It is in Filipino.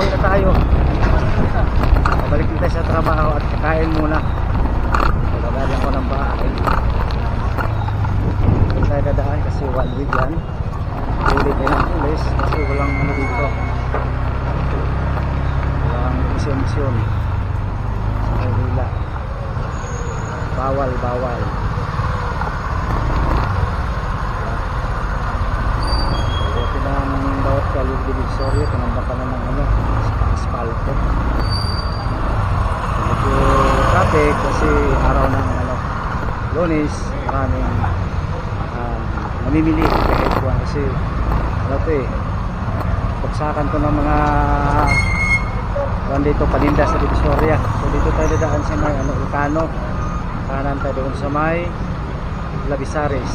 Pauwi na tayo. Pabalik na tayo sa trabaho at kakain muna. Pagkagaling ko ng bahay. Hindi tayo dadaan kasi 1 week yan. Ulit tayo ng pulis kasi walang ano dito. Walang exemption sa Manila. Bawal. Buti ng bawat kalibig sorry, tinambakan na ng ano, asfalto. Medyo traffic kasi araw ng ano, Lunes, maraming namimili kahit buwan kasi ano to eh, pagsakan to ng mga buwan dito, paninda sa Divisoria. So dito tayo dadaan sa may ano, Ilocano, kanan tayo doon sa may Labisares.